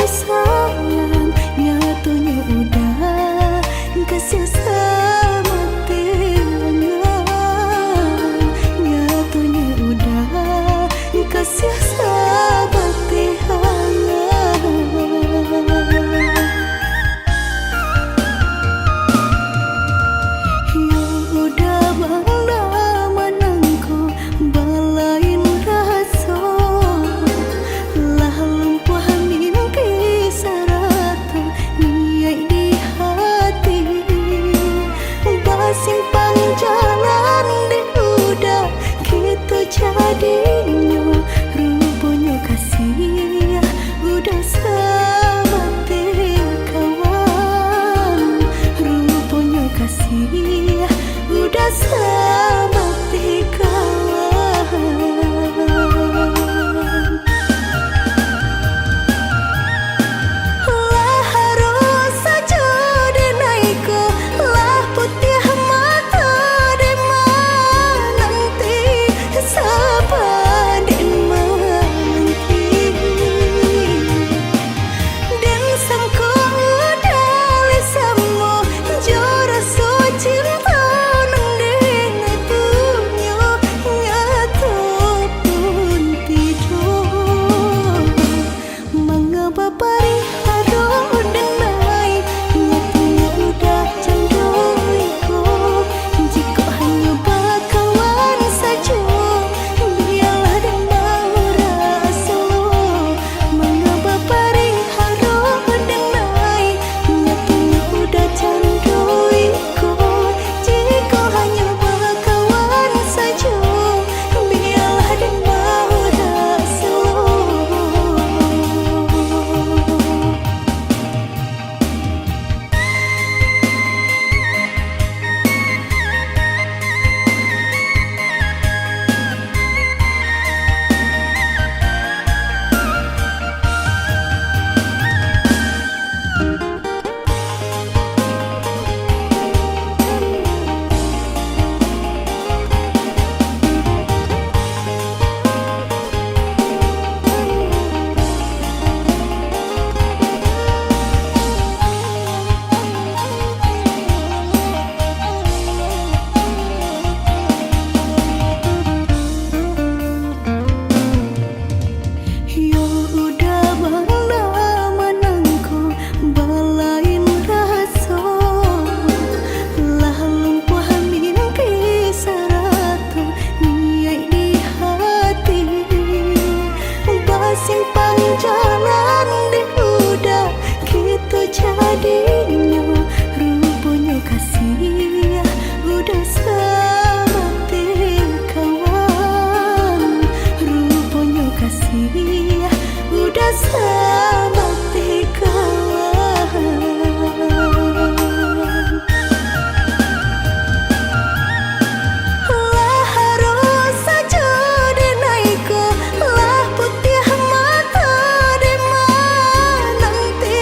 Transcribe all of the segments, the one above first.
sayang nyatunya udah kasih sama tiangan, nyatunya udah kasih sama tiangan. Ya udah bangla manangku balain rasa lah lumpuh mimpi sarata niai di hati basimpang jalan di udah gitu jadinya rupanya kasih udah sama kawan, rupanya kasih udah sama kawan. Lah harus saja denaiku lah putih mata dema nanti sabar dema nanti dan sangku dali samo jora so cinta nang dengai punyo nyatu pun tidur mengapa pari haro denai nyatunya udah candoiku jika hanya bakawan saja biarlah dan mau rasa mengapa pari haro denai nyatunya udah candoiku jika hanya bakawan saja biarlah dan mau rasa. Ya udah bangla manangku balain rasa lah lumpuh mimpi sarata niai di hati basimpang jalan di udah gitu jadinya rupanya kasih udah sama kawan, rupanya kasih udah sama kawan. Lah harus saja denaiku lah putih mata dema nanti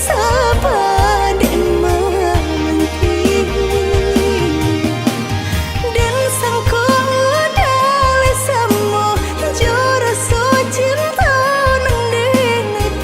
sabar dema nanti dan sangku dali samo jora so cinta nang dengai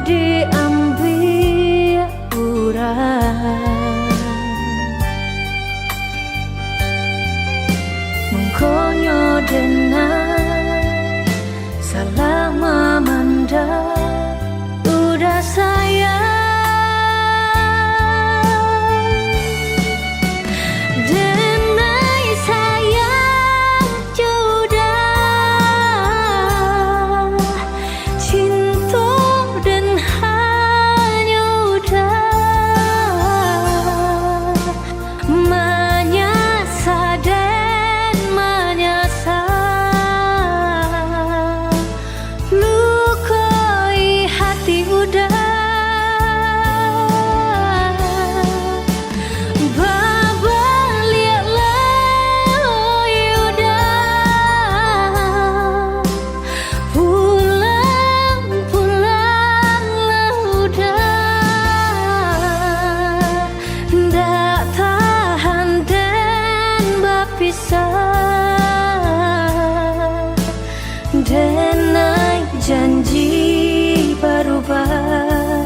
diambil urang mengkonyo denai salah memandang udah sayang denai sayang jodoh cinta dan hanya udah menyasa dan menyasa lukai hati udah denai janji berubah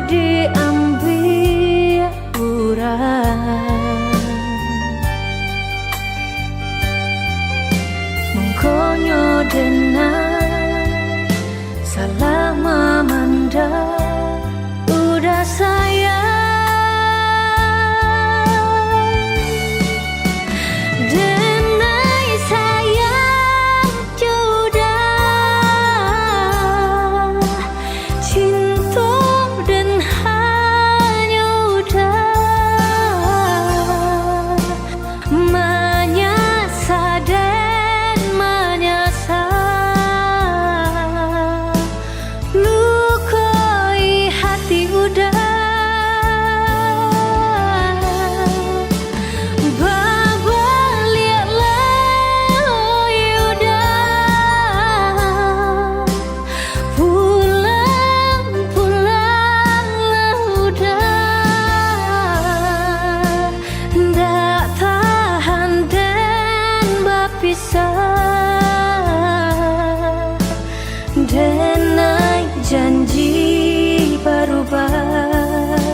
diambil urang mengkonyo denai salah memandang udah sayang denai sayang jodoh cinta menyasa dan menyasa lukai hati udah babalialah udah pulang-pulanglah udah ndak tahan dan berpisah denai janji berubah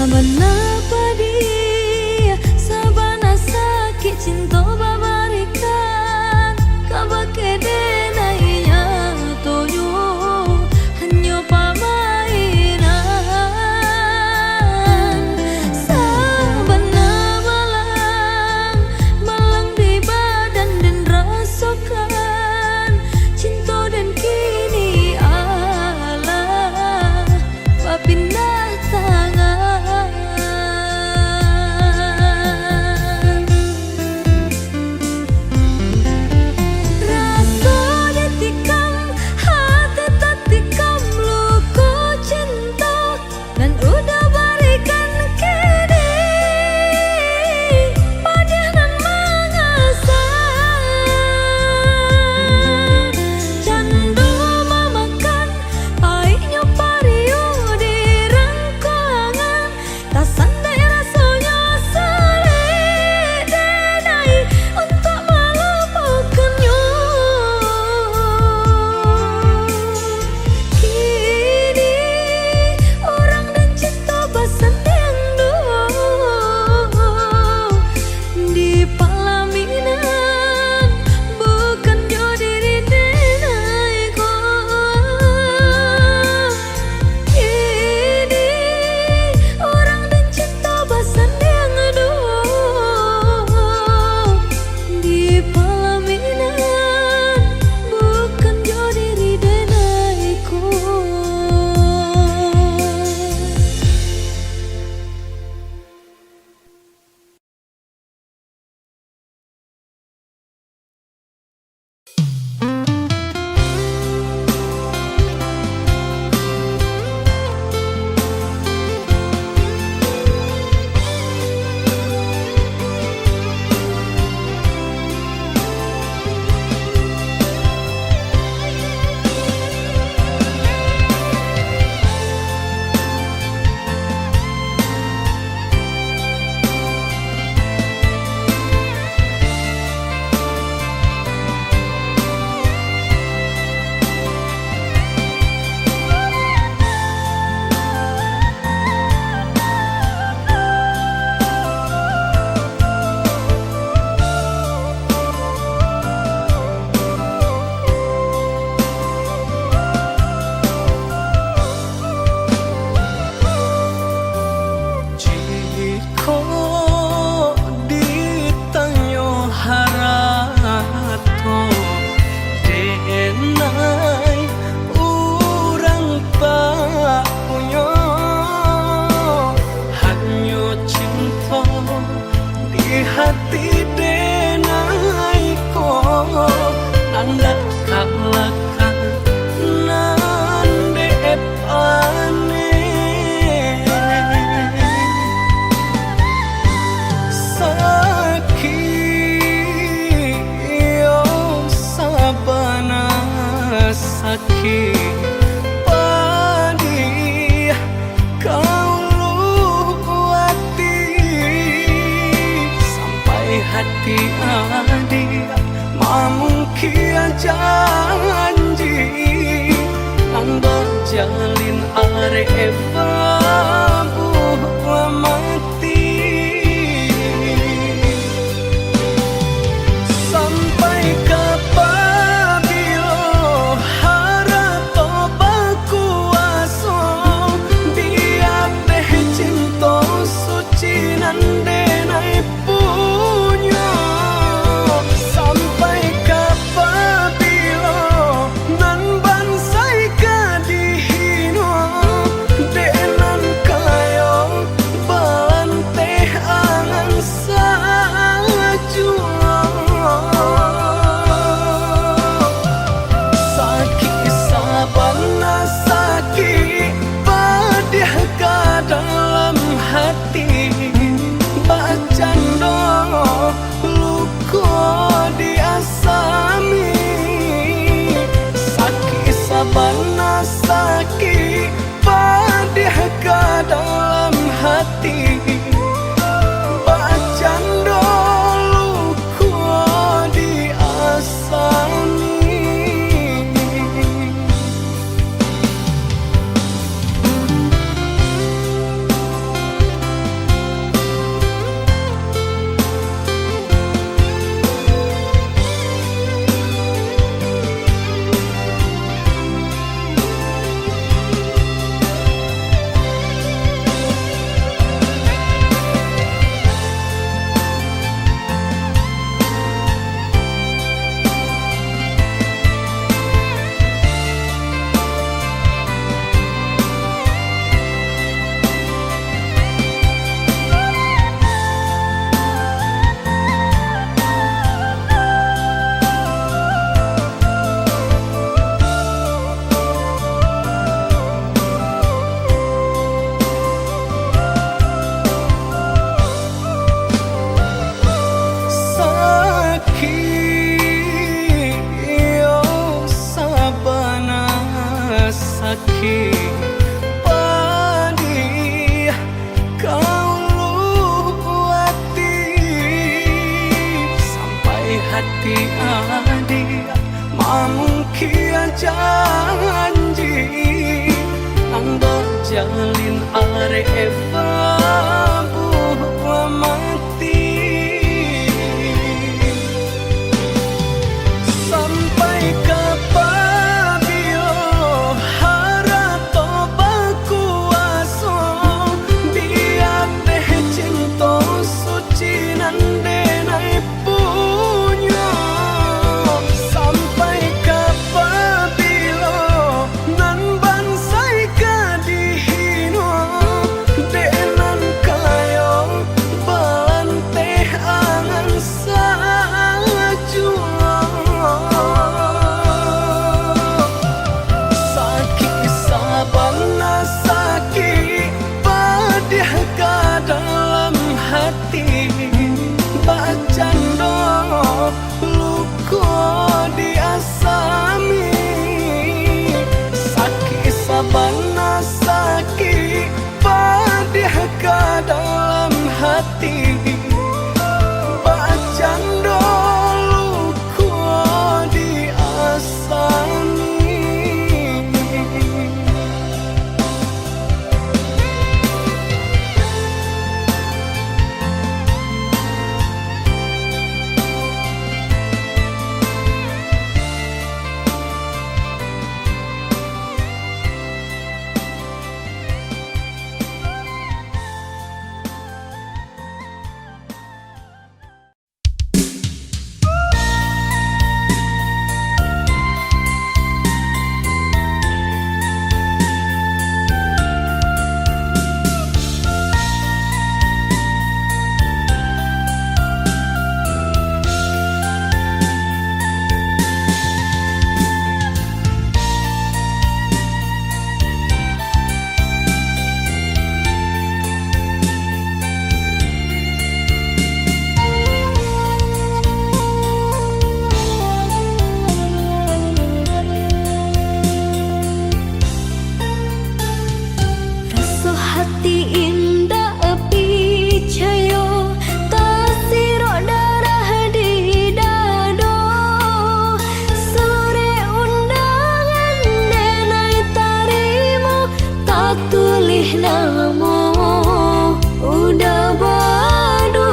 Sabana padi, sabana sakit cinta babarikan, kabake denainya toyo hanya pamainan. Sabana malang, malang di badan dan rasakan cinta dan kini Allah berpindah tangan. Rasa ditikam, hati tak tikam, luka cinta dan udah berikan kini padanan mengasah. Candu memakan airnya pariu di rangkangan, tak sandai rasanya sulit denai untuk melupakannya. Kini orang dan cinta bersanding dulu di pelaminan, bukan diri denaiku. Kini orang dan cinta bersanding dulu di pelaminan, bukan diri denaiku. Jika ditanya harato denai orang tak punya, hanya cinta di hati denai ko nanda kalakan nande epane. Sakit padi kau luati sampai hati adik mamungkin janji nang berjalin arep buah mati. Sampai kapan de suci padi kau luati sampai hati adi mamungkia janji nang berjalin areva buah mati sampai kapabio harato bakuaso biar deh cinta suci nande nai punya sampai kapabilo nan bansai kadihino denan kayo balanteh angan sajua sakit sabana sakit padih ka dalam hati bacando luko diasami sakit sabana sakit padih ka dalam hati bacando luko diasami. Rasa hati indah api cayo tasiro darah di dado sore undangan denai tarimo tak tulih namo udah badu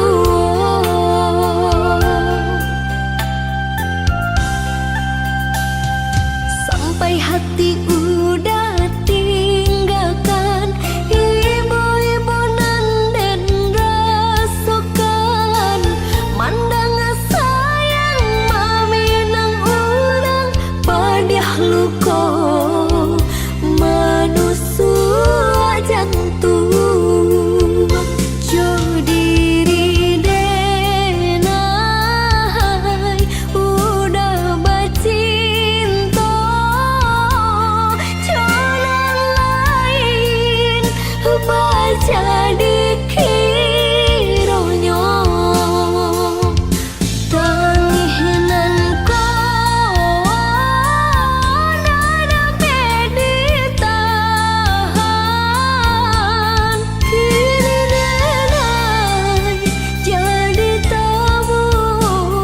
sampai hati udah tinggalkan ibu-ibu nanden rasukan mandang sayang mami nang ulang padiah luko manusu jantung diri denai udah bacinta jalan lain baca dikironyo tanginan ko nada meditahan kini denai jadi tamu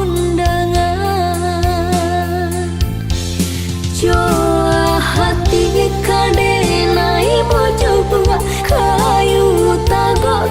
undangan Joa hati kadenai bojo kayu tagok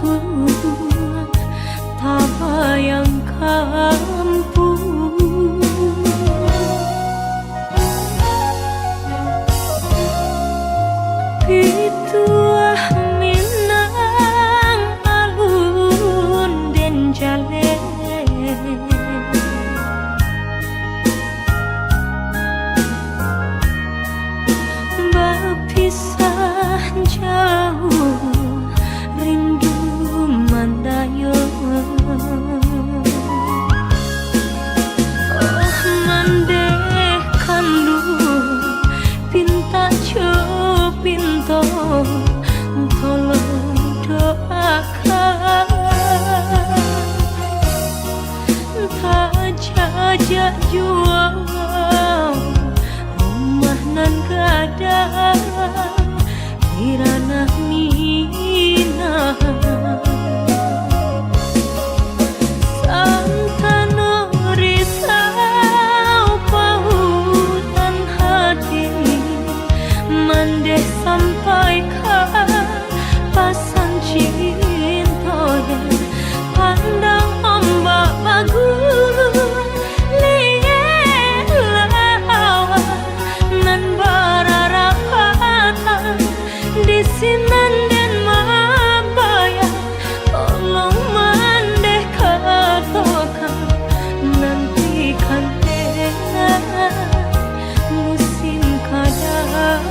tua tak bayangkan pun. Pituah minang alun den jale berpisah jauh rindu mandayo. Oh mandeh kandu pinta pinto tolong doakan tak jajak jual rumah nan kadang Iranah Nina Santano risau pautan hati mandeh sampaikan pasan cinta pandang ombak bagus lihat lawan nan bararapatan di sinan dan mabaya tolong mandeh katakan nantikan musim kadatang.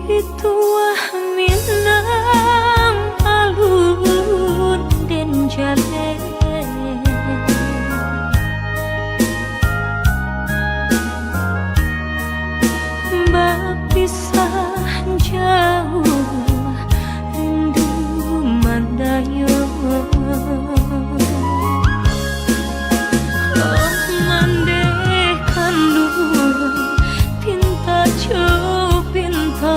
Pituah minang alun den jale berpisah jauh rindu mandayo. Oh mandeh kandu pinta pinto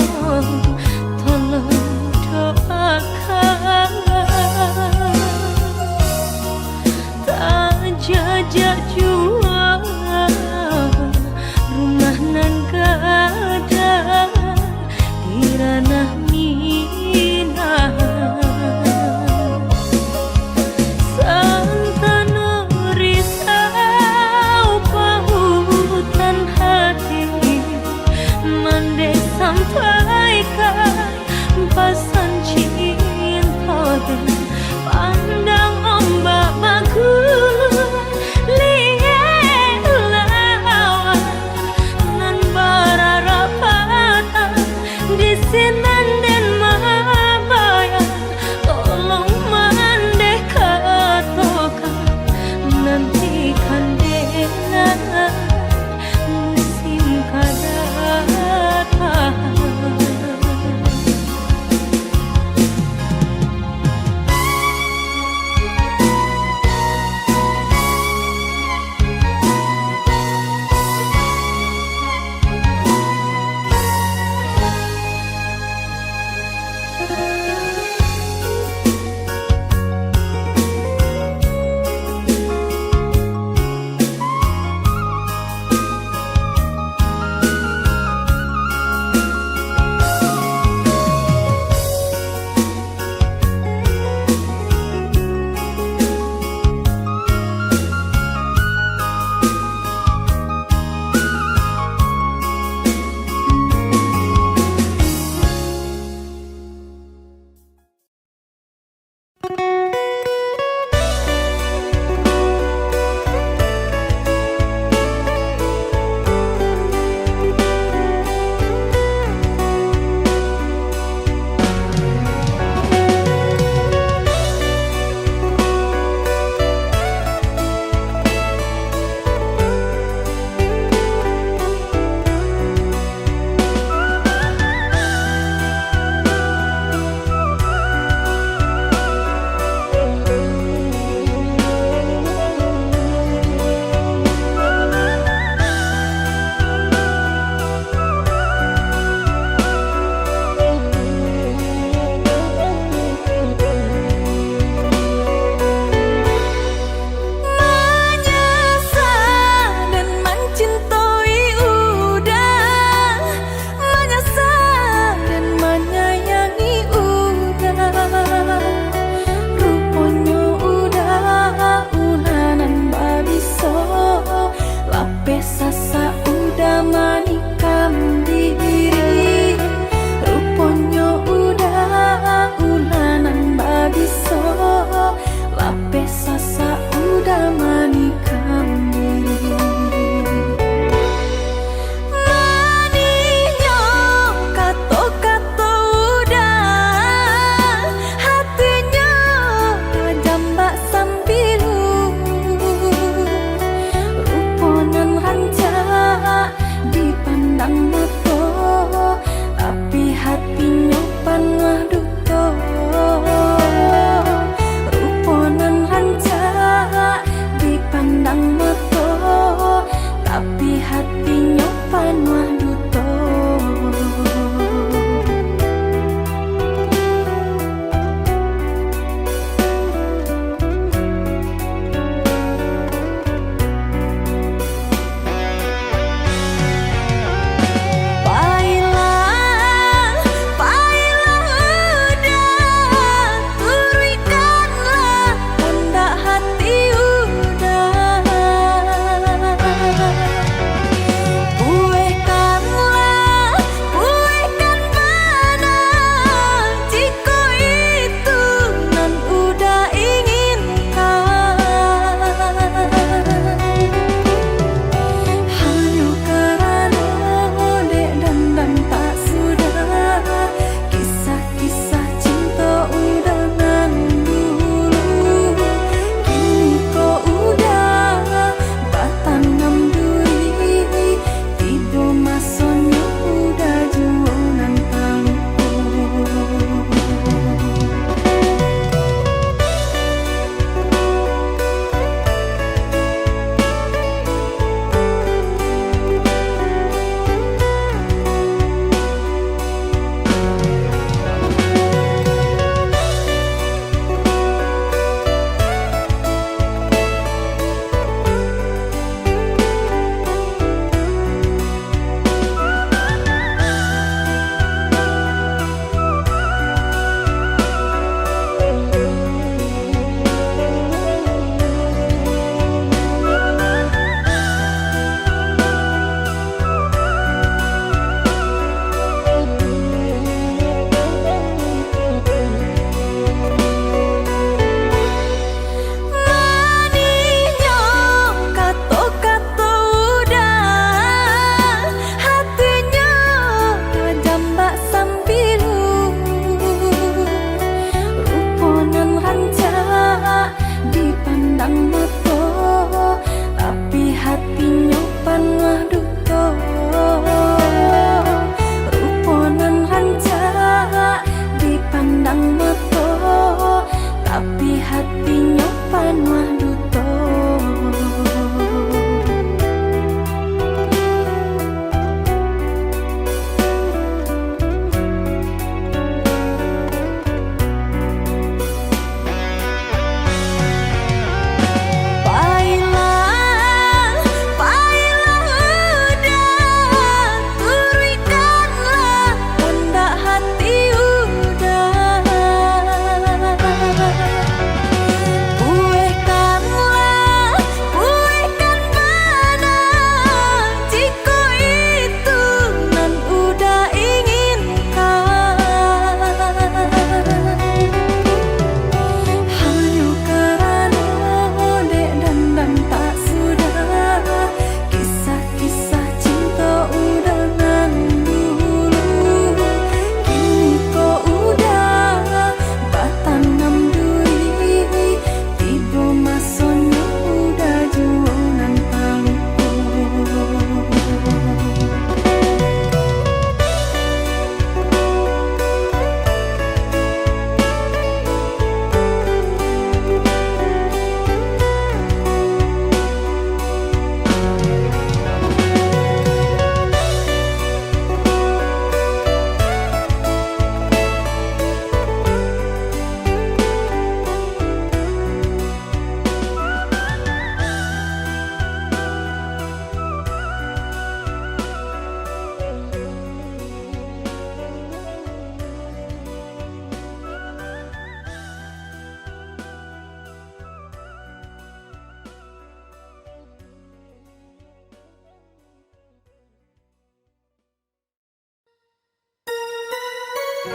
Di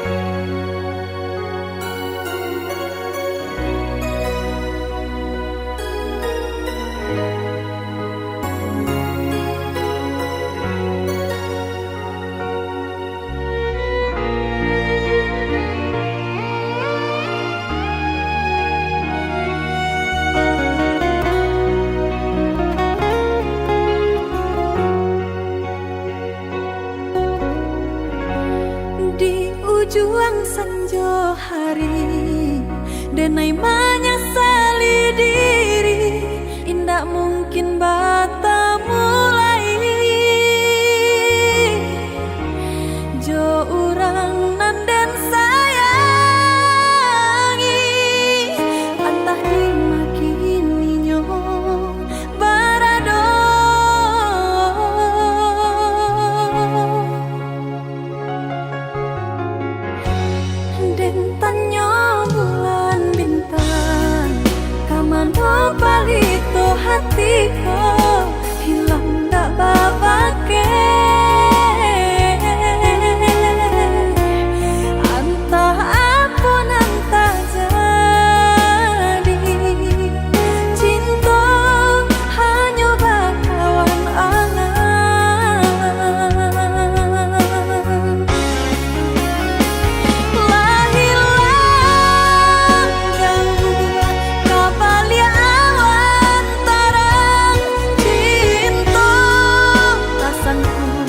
ujung senja hari denai menyesali diri, indak mungkin bata mulai jo urang nan den sayangi, antah dimakininya barado. Den tanya bulan bintang, kamano palito hatiku, hilang dak babake. Antah apun antah jadi, cinta hanya bakawan angan. Rasaku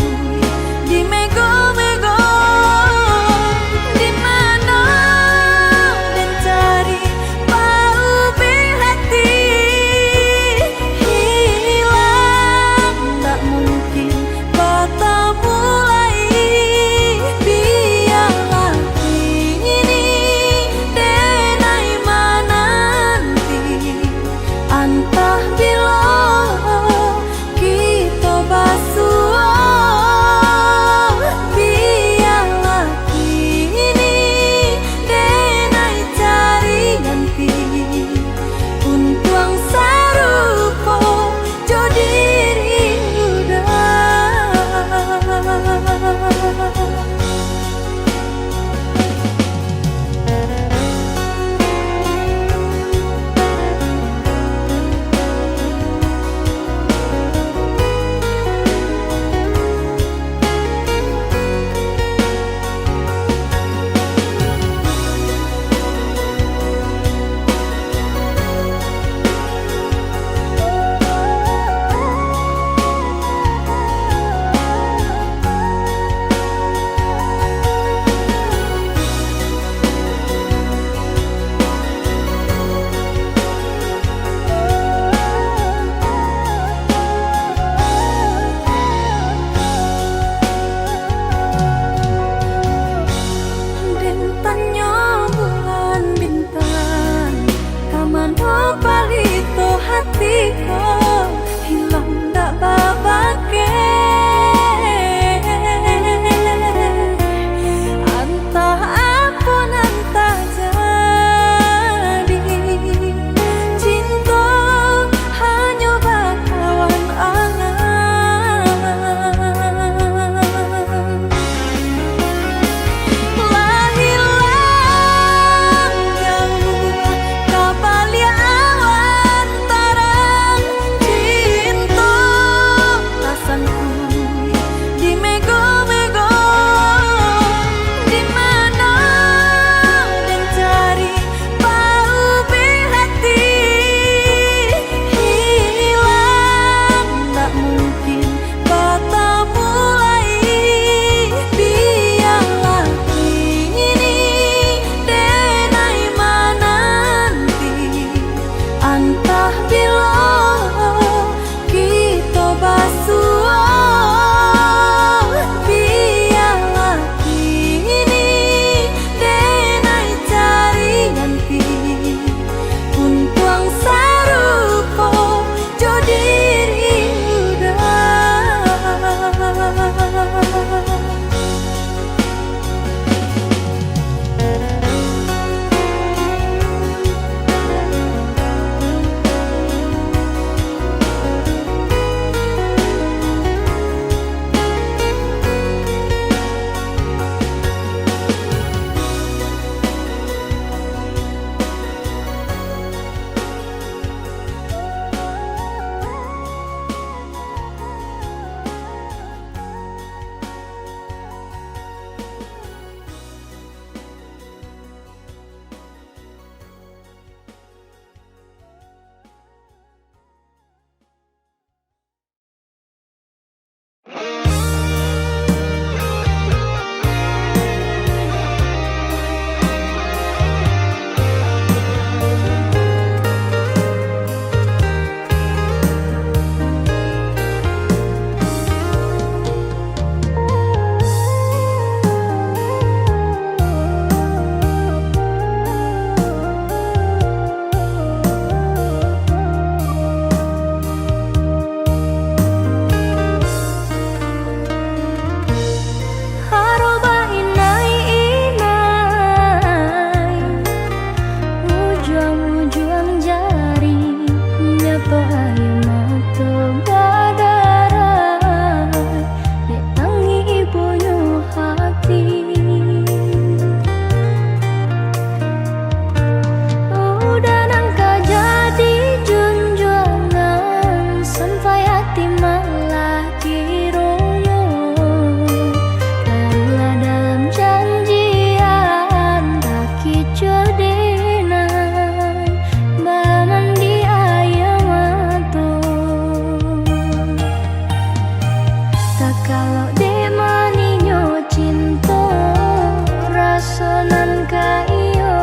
sonan ka iyo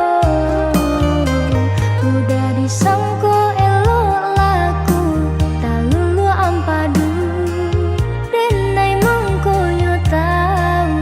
udah disangko elok laku talulu ampadu denai mangkoyo tahu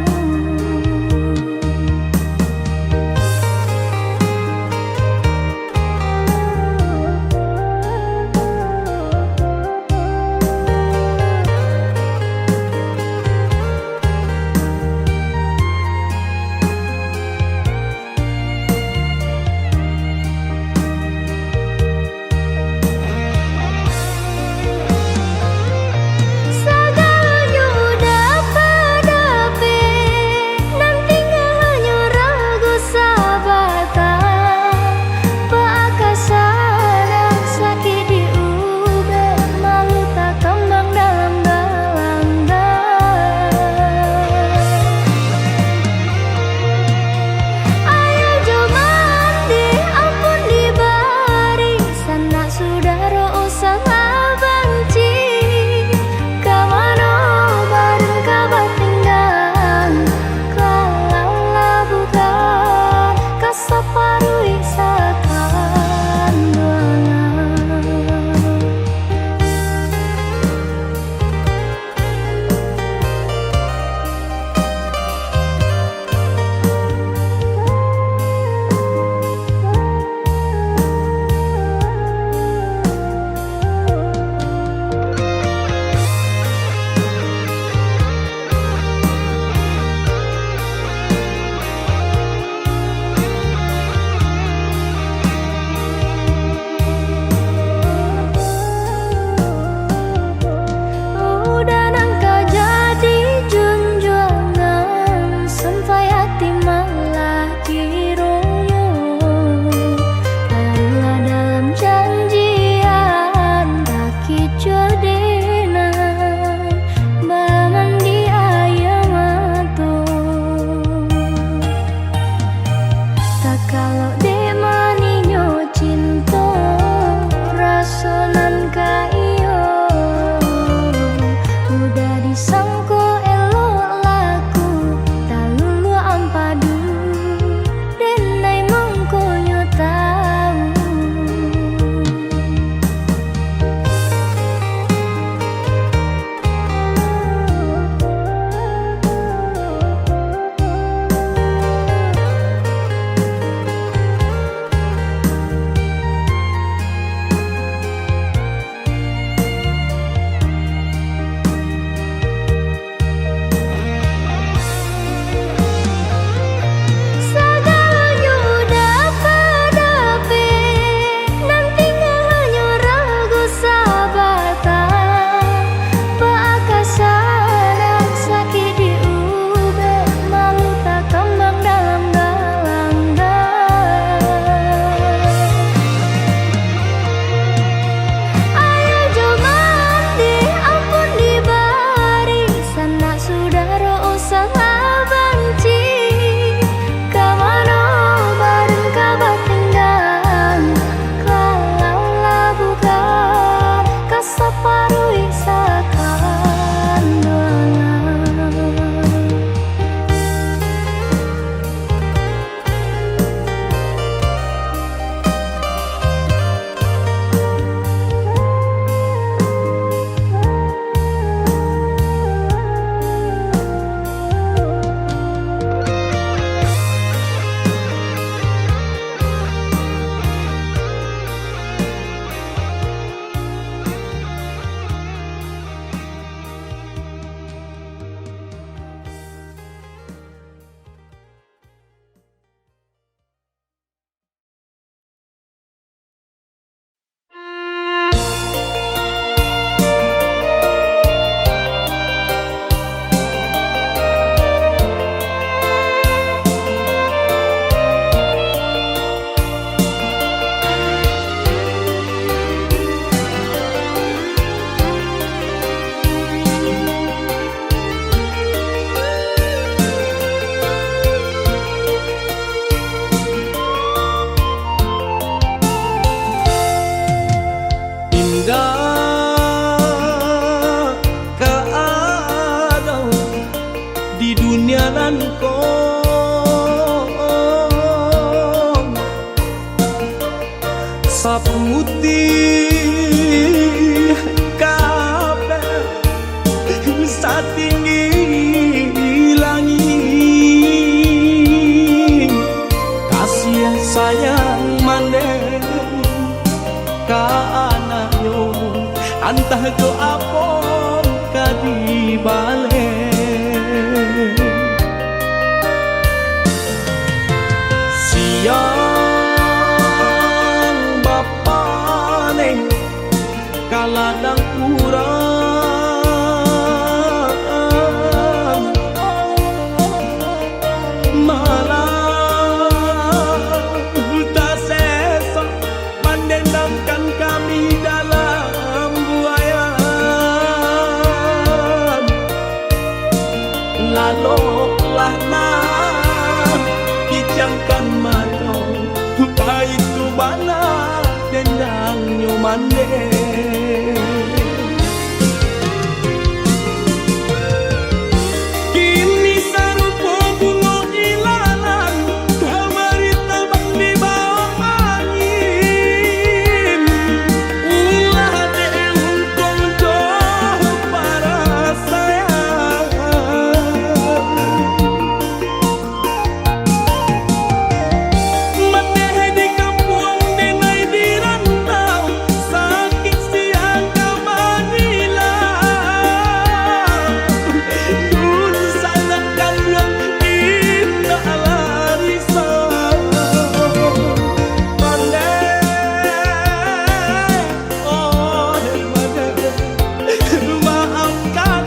saputih kabeh satinggi langit kasih sayang mandeh ka anaknya antah jo apon kadi balik siang bapane kaladang urang malah tak sesok mendendamkan kami dalam buayan laloklah nah kijangkan mano itu bana dendang nyomande kini sarupo bunga ilalang kamari tabang di bawah angin ulah de untung jauh para sayang maneh di kampung denai di rantau sakit siang kamanilang dun sanakan yang indah larisan maneh oh maneh maafkan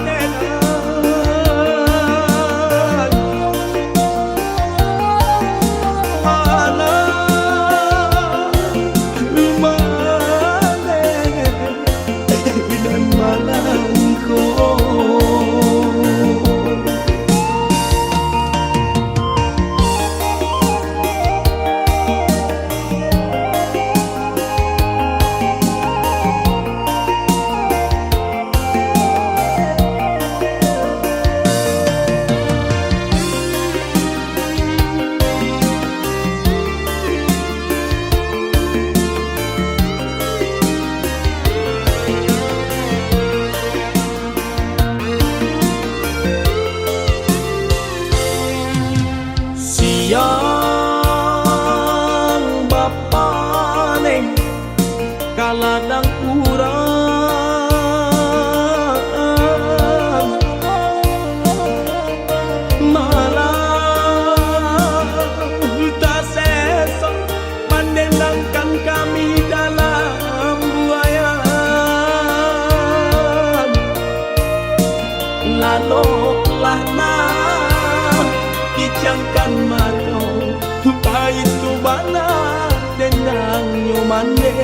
dan malangku siang bapane kaladang urang malah tak sesok mendendangkan kami dalam buayan laloklah nah kijangkan mato itu bana dendang nyomande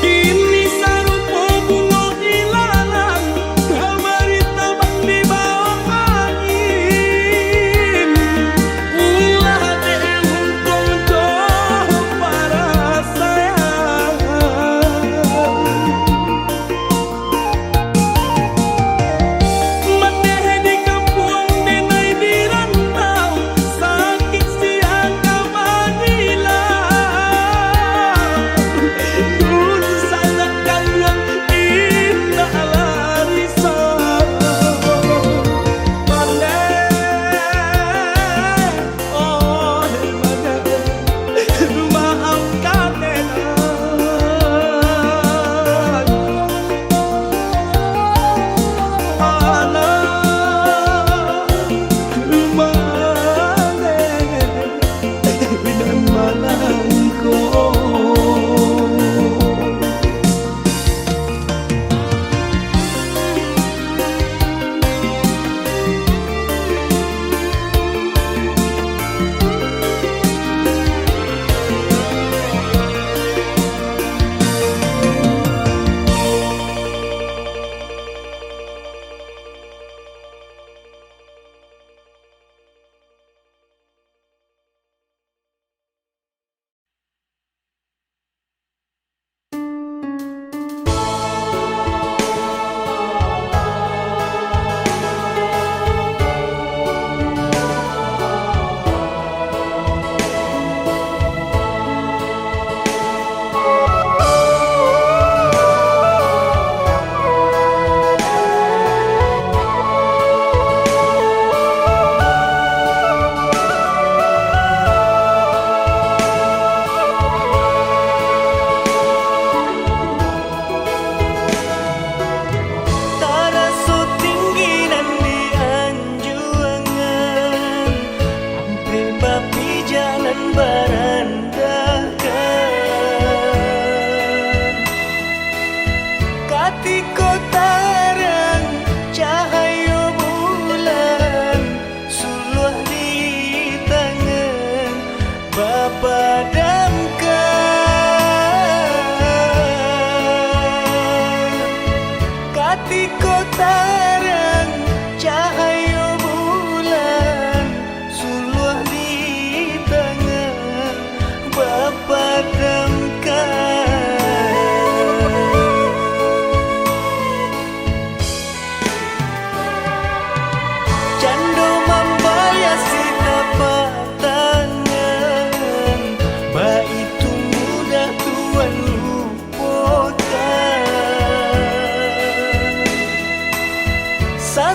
kini sarupo bunga ilalang kamari tabang di bawah angin ulah de untung jauh para sayang maneh di kampung denai di rantau sakit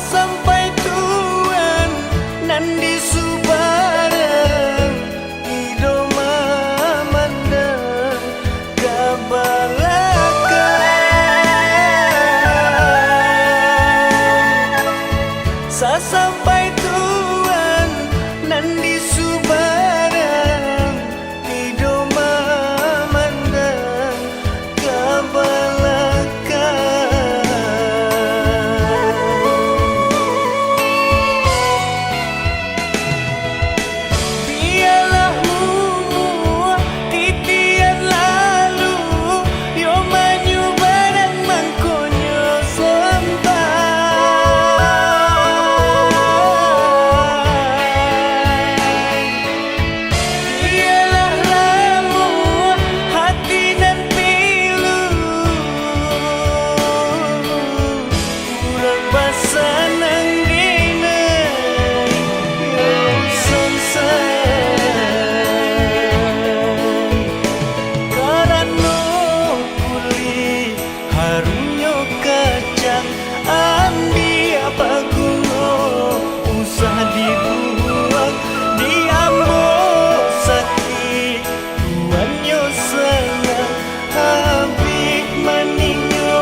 Sasampai tuan nan di subarang ido mamandang kabalakan. Sasampai tuan nan di subarang ido mamandang kabalakan. Biarlah mu titian lalu yo maju barang mangkonyo sampai. Biarlah lamu hati nan pilu urang pasanang dinai yo sonsai. Karano kuli harunyo kacang andi apa kuno usah dibuang diambo sakit tuanyo sayang habis maninyo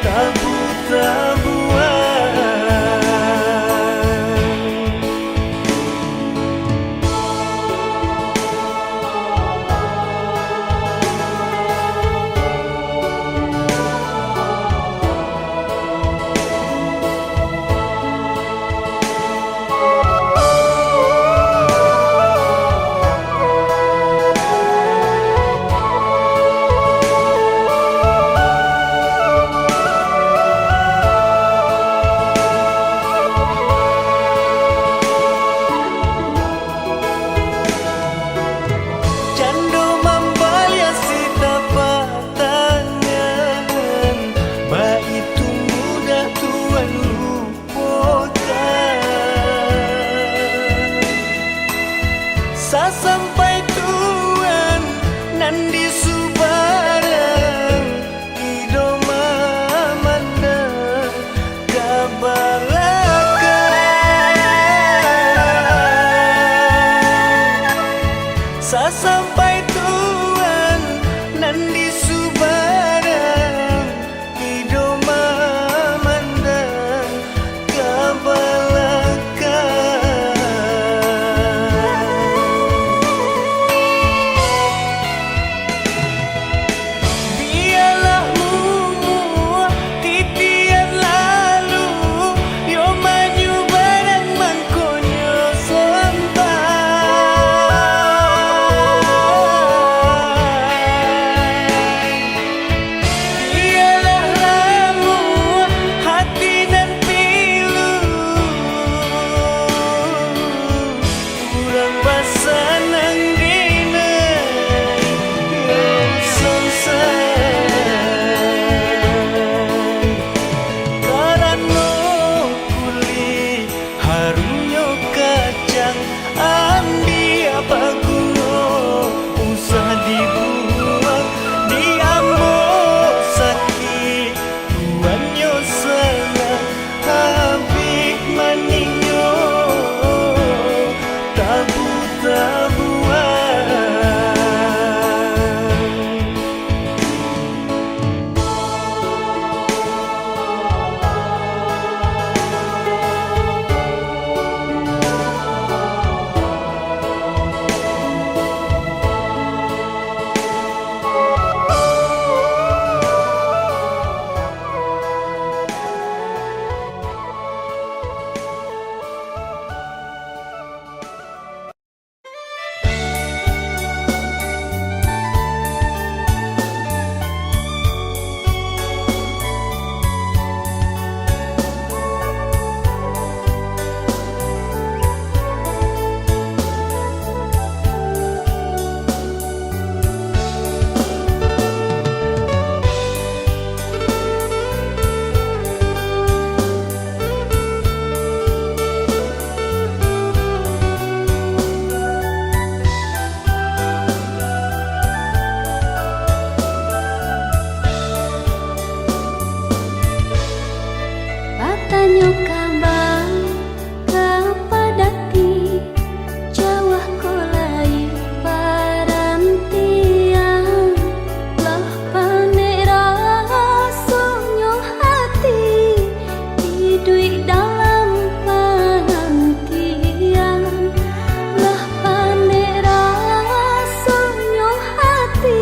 tabu-tabuan. Cando mambalya sita patangan baik itu mudah tuan lupakan. Sasampai tuan nan di subarang ido mamandang kabalakan. Sasampai tuan nan di subarang ido mamandang kabalakan. Biarlah mu titian lalu yo maju barang mangkonyo sampai. tanyo kabar kapadati jawah kolai parantiang lah panera sonyo hati hidui dalam penantian lah panera sonyo hati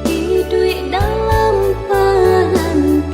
hidui dalam penantian.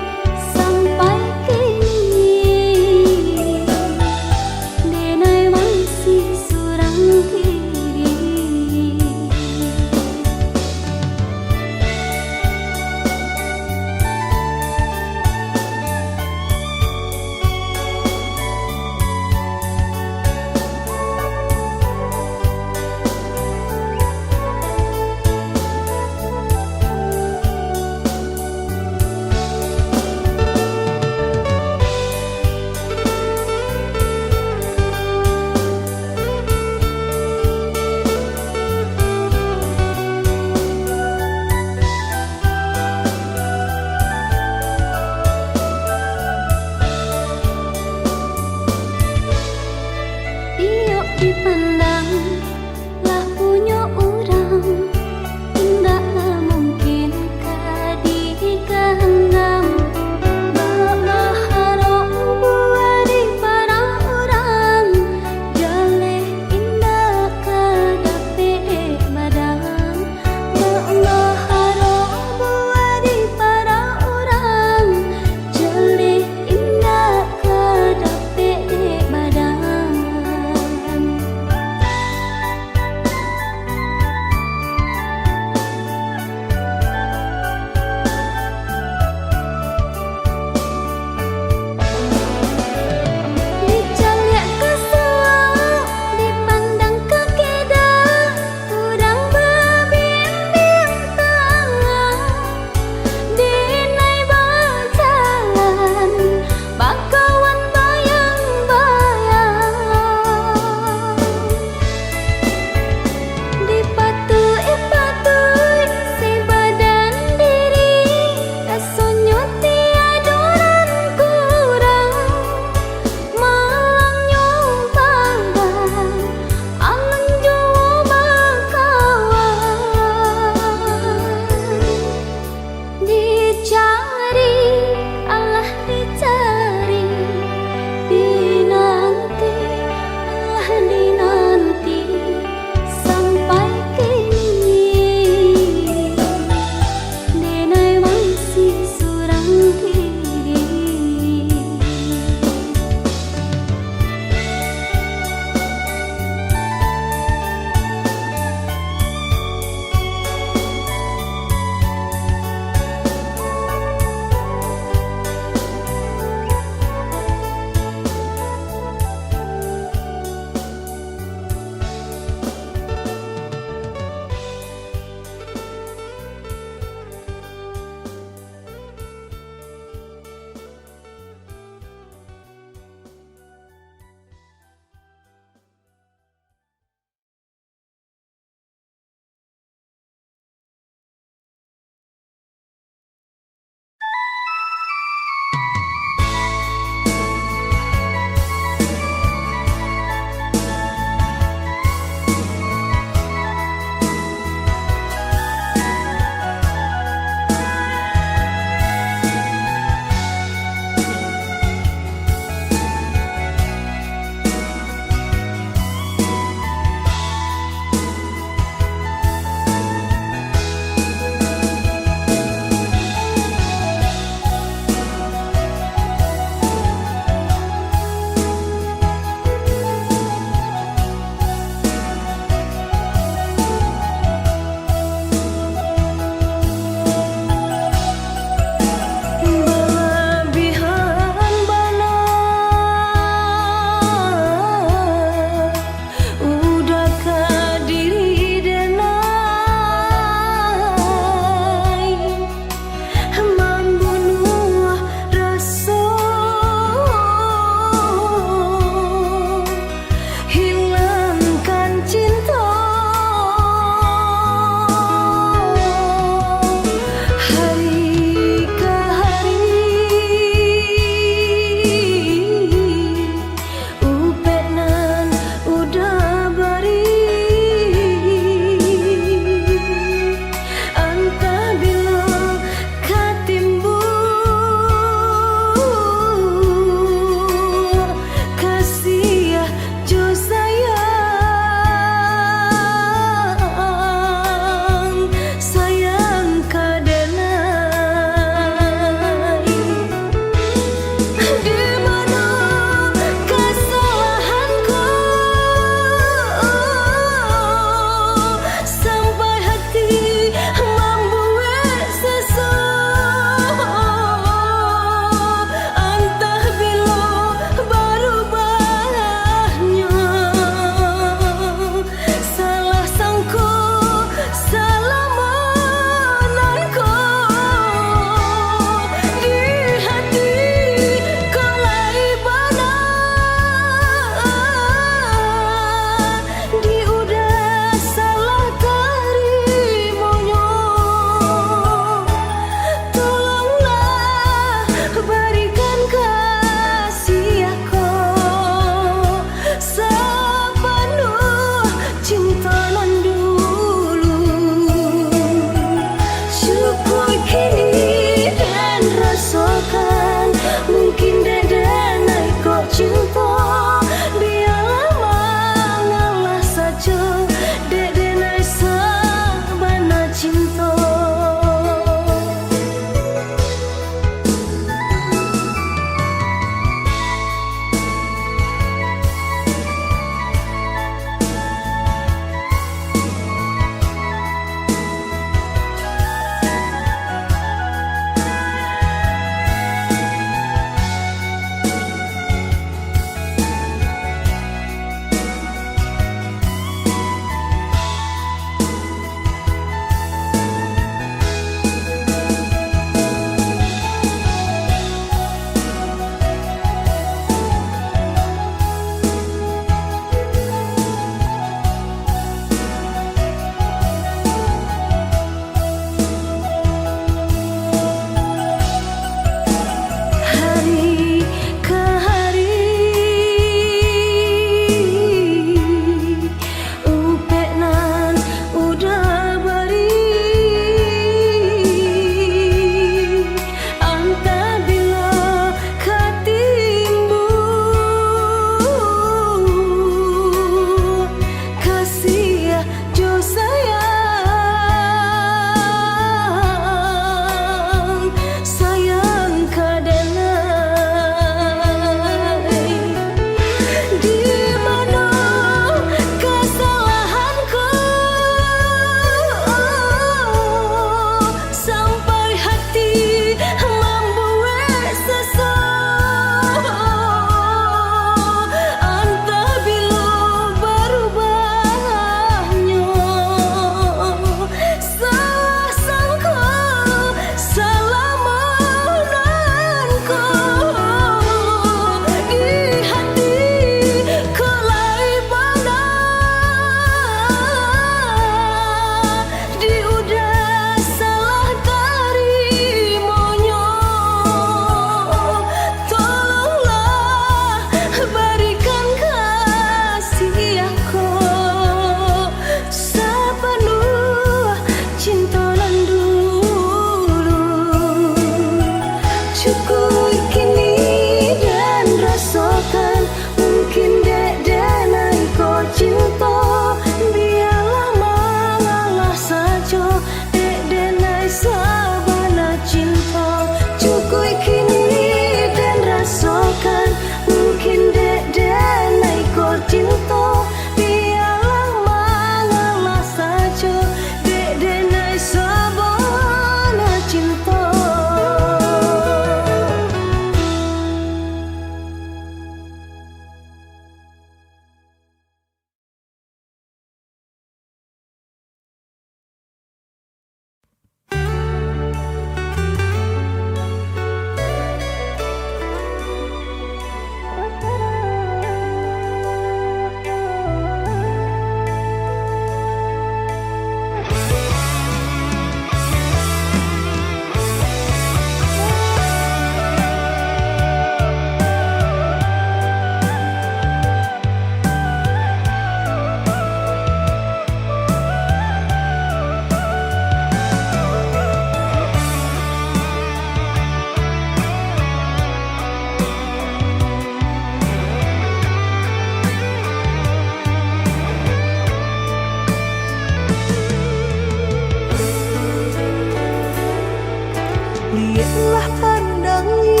Biarlah pandangi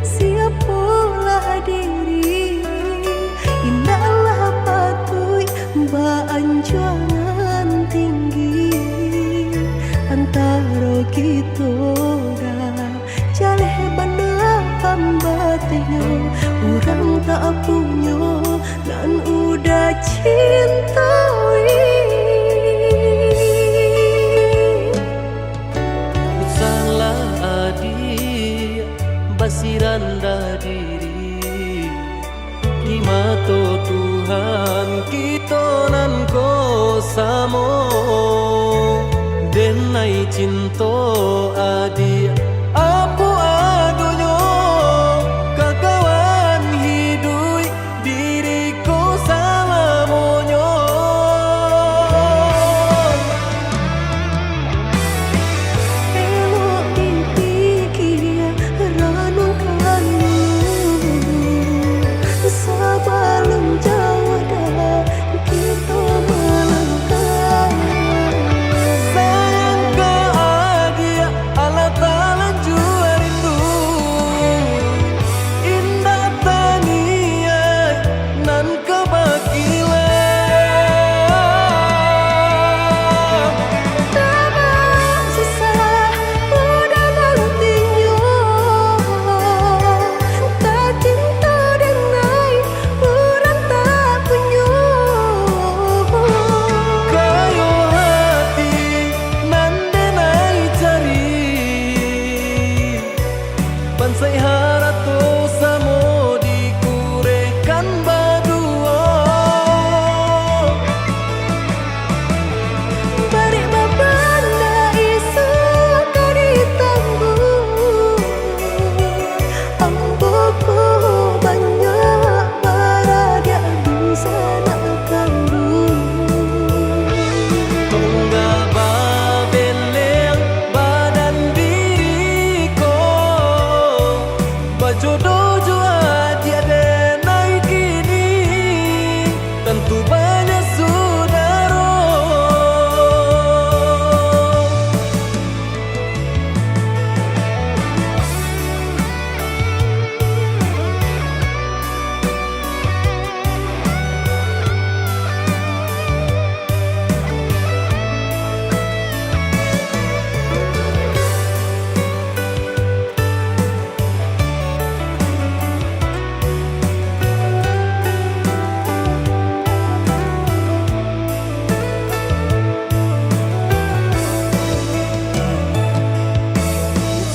siapalah diri, indahlah patui anjuangan tinggi antara kita dah jaleh bandang batinnya orang tak punya dan udah cintai. Salah adik basiran dah diri di mata Tuhan kita nan ko samo denai cinta adik apa adonyo kakawan hidui diriku salamonyo. Elok dipikir renungkan sebelum jauh dah kita melangkah. Sayang ke adik Allah Ta'ala jua rindu indah taniai nan kebakilan. Tabang susah udah nantinya, tak cinta denai orang tak punya. Kayo hati nan denai cari pansai harato samo dikurekan badua. Balik babanda isu kari tangguh, amboku banyak baradia bisa nak kandung. Tunggal babeleng badan diriku bajodoh jua dia denai kini tentu banyak saudara.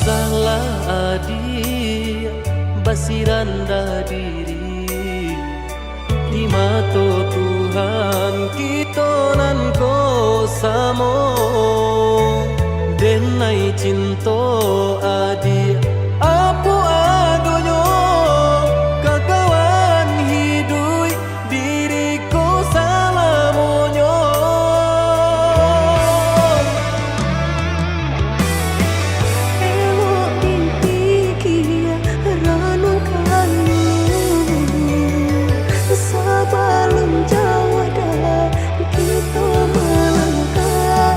Salah adik basiran dah diri di mata Tuhan kita nan ko samo denai cinta adik apa adonyo kakawan hidui diriku salamonyo. Elok dipikir renungkan sebelum jauh dah kita melangkah.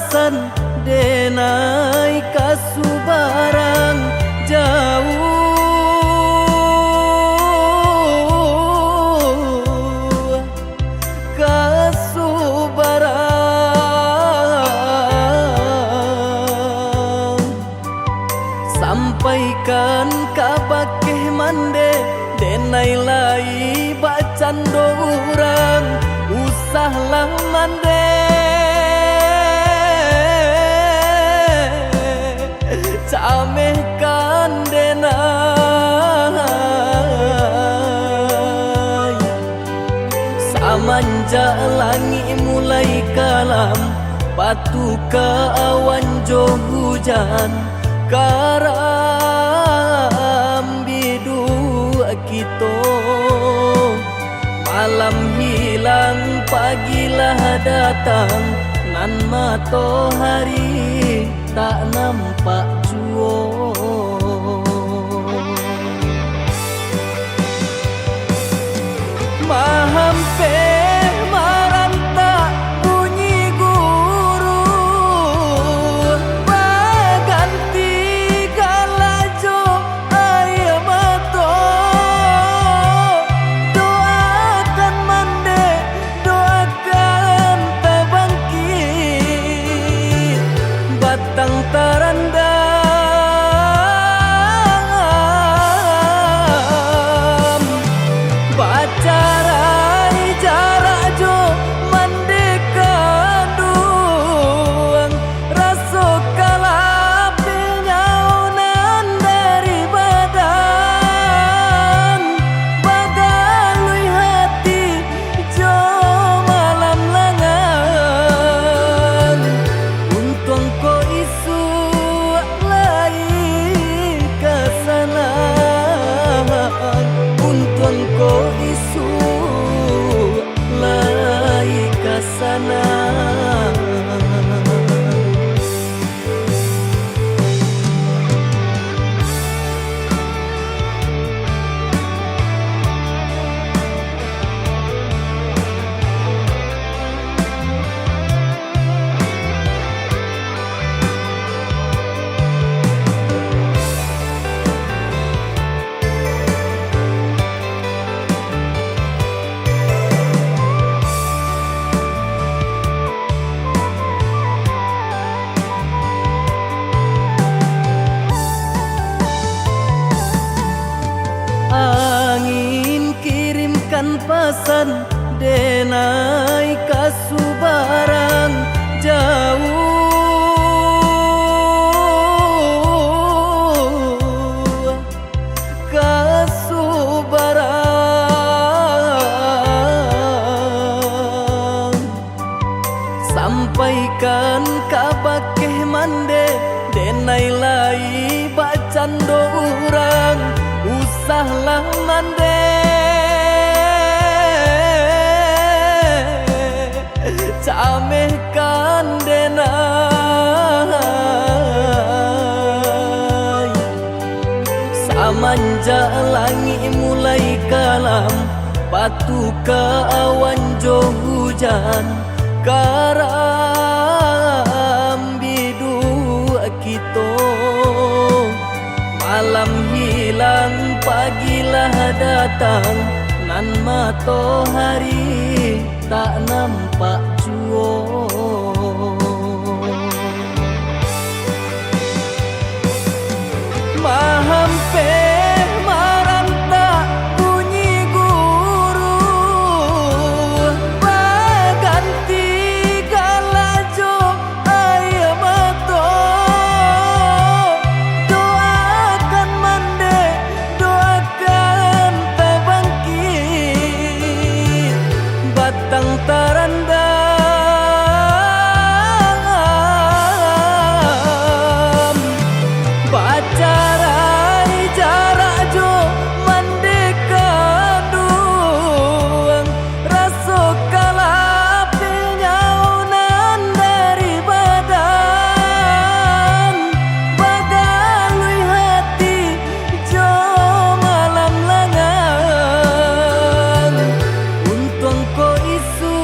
pasan denai kasubarang jauh kasubarang sampaikan kabakeh mande denai lai bacan dorang usahlah mande camehkan denai samanja langit mulai kalam patu ke awan jo hujan karam bidu kita malam hilang pagilah datang nan matahari tak nampak jua mahampe maranta bunyi guru baganti galajo air mata doakan mande doakan tabangkit batang tarandam bacarai jarak jo mandeka duang raso kalapi nyaunan dari badan bagalui hati jo malam langan untung ko isu lai kesana untung ko isu lai kesana angin kirimkan pesan denai kasubarang jauh kasubarang sampaikan kabakeh mande denai lai bacan dorang usahlah mande camehkan denai samanja langit mulai kalam patu ke awan jo hujan karam bidu kita malam hilang pagilah datang nan matahari tak nampak jua mahampe maranta bunyi guru baganti galajo air mata doakan mande doakan tabangkit batang tarandam bacarai jarak jo mandeka duang raso kalapi nyaunan dari badan bagalui hati jo malam langan untung ko isu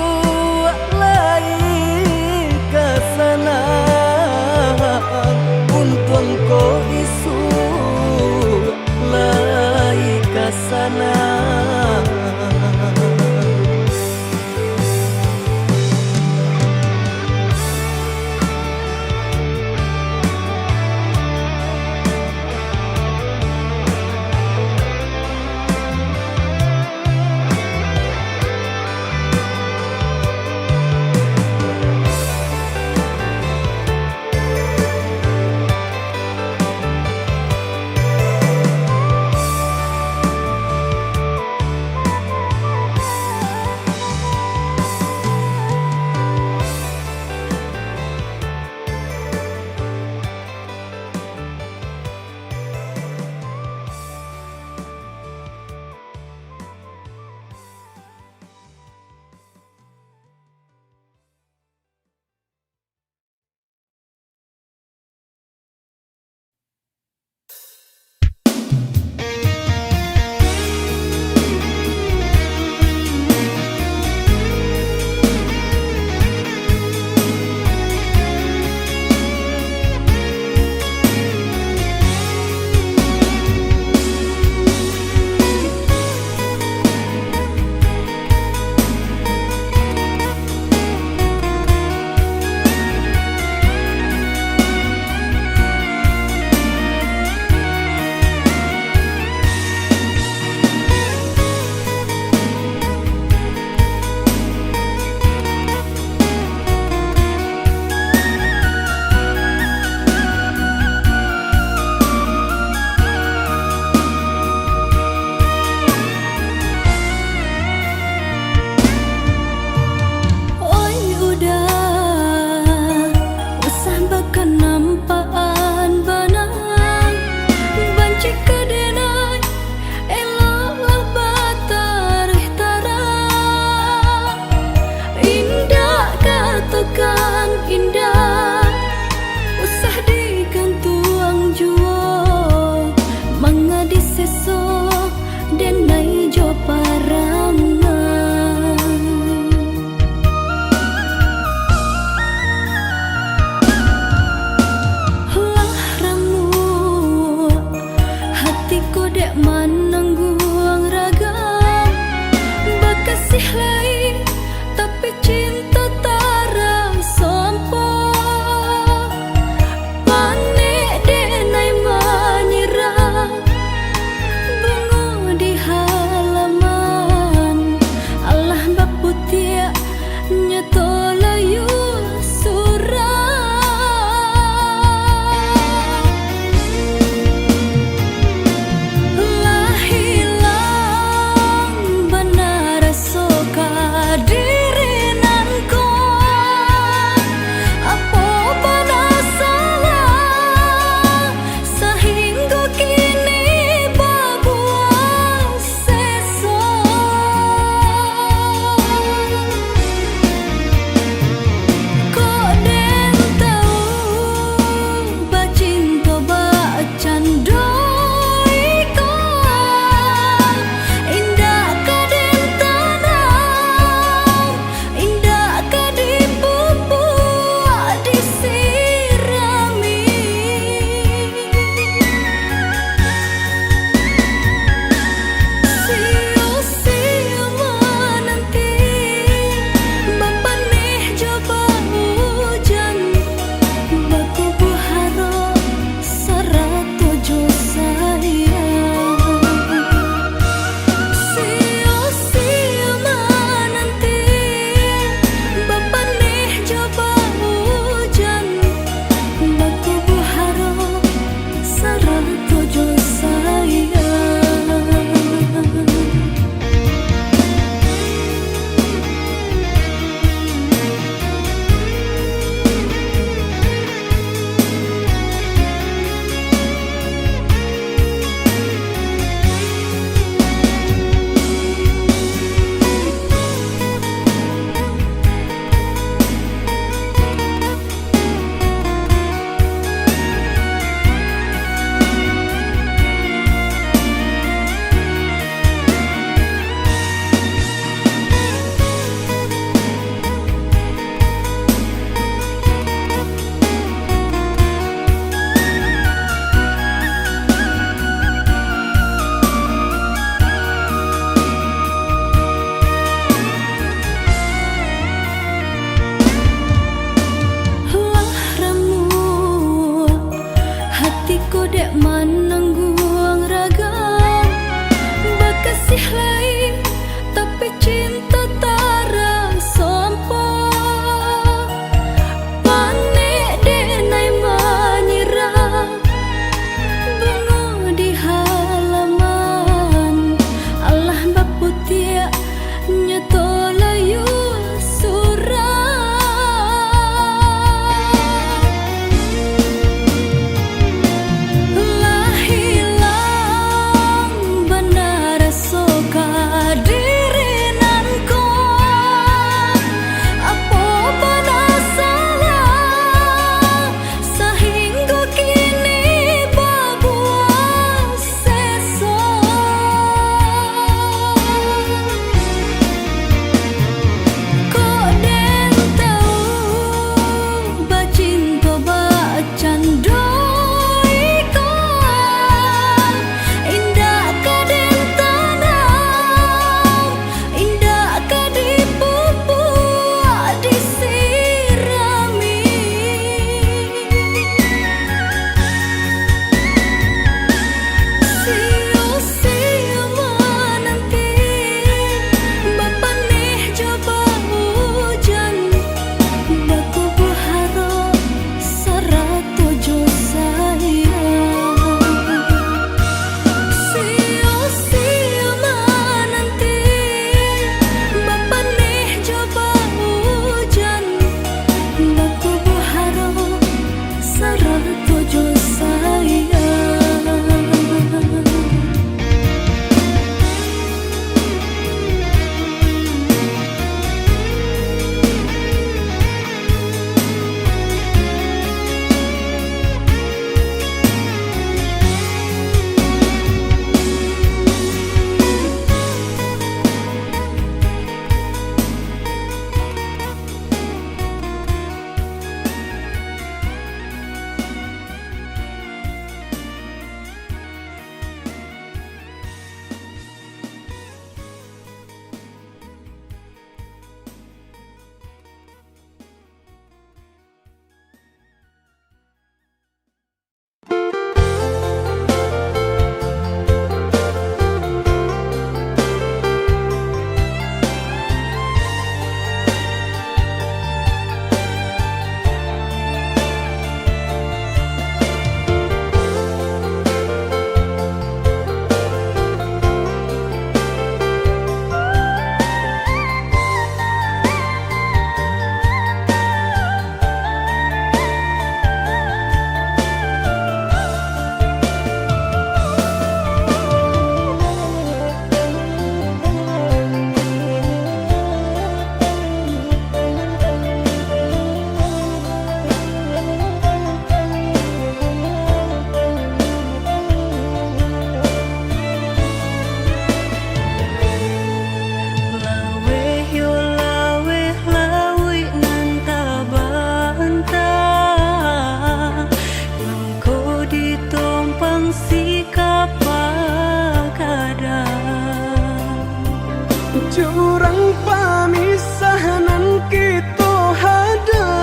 Jurang pamisahan kita hadang,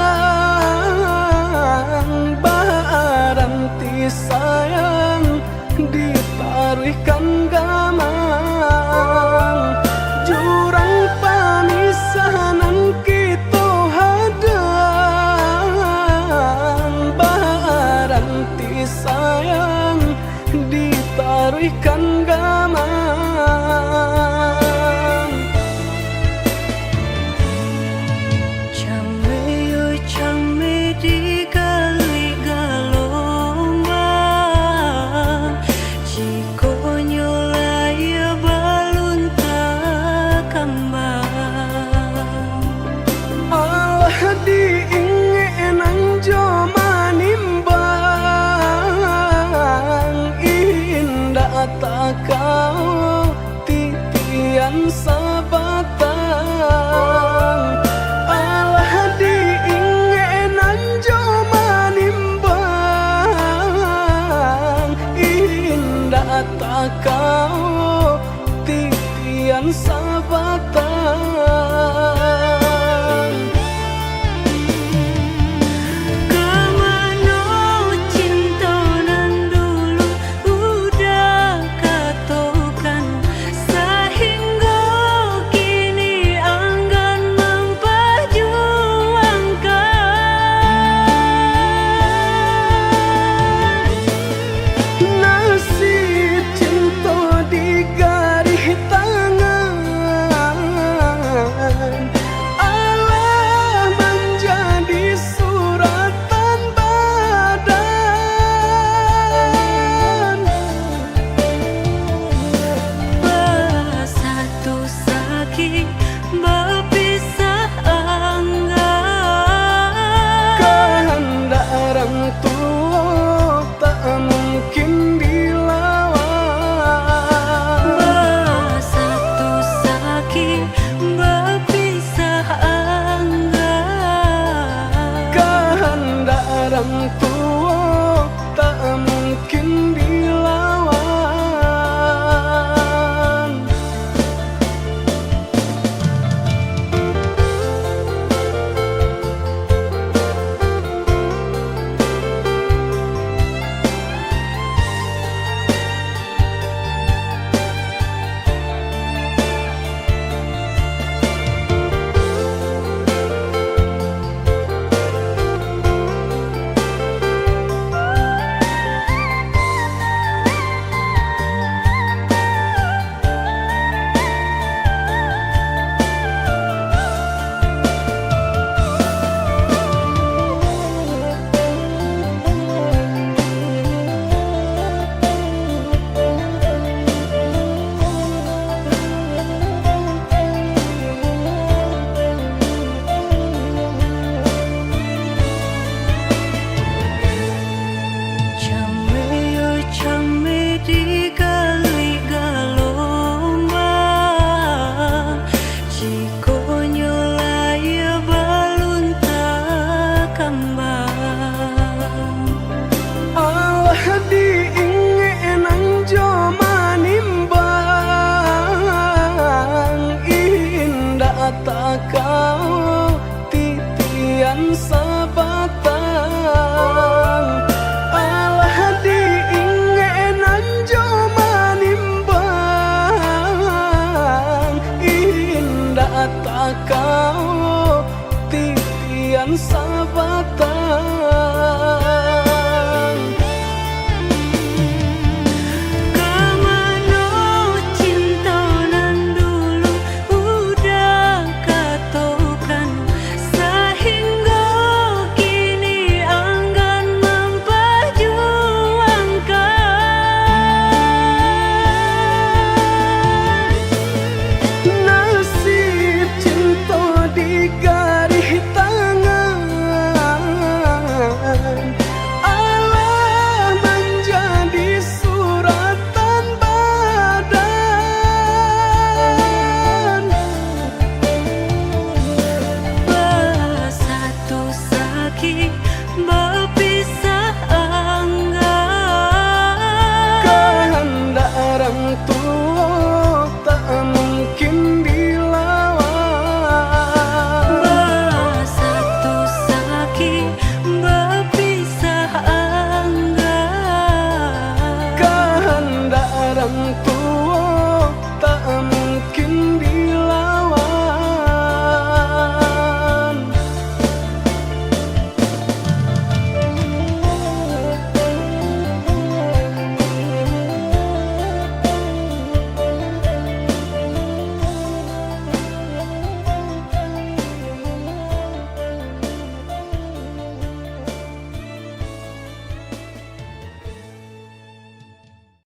baranti sayang ditaruhkan gamang. Jurang pamisahan kita hadang, baranti sayang ditaruhkan gamang. Di kali galombang, jika nyolaya balun tak kembang. Allah diingin joma nimbang, indah tak kau titian sabatang. Allah diingin joma nimbang, indah tak kau titian sabatang. Kemana cinta nan dulu udah katokan, sehingga kini enggan memperjuangkan. Nasib cinta di garis tangan, Allah menjadi suratan badan. Bersatu sakit berpisah enggan. Kehendak orang tua tak mungkin dilawan. Bersatu sakit berpisah enggan. Kehendak orang tua tak mungkin dilawan. Came di kali galombang, jika nyolaya balun tak kembang. Allah diingin joma nimbang, indah tak kau titian sabatang. Allah diingin joma nimbang, indah tak kau titian sabatang.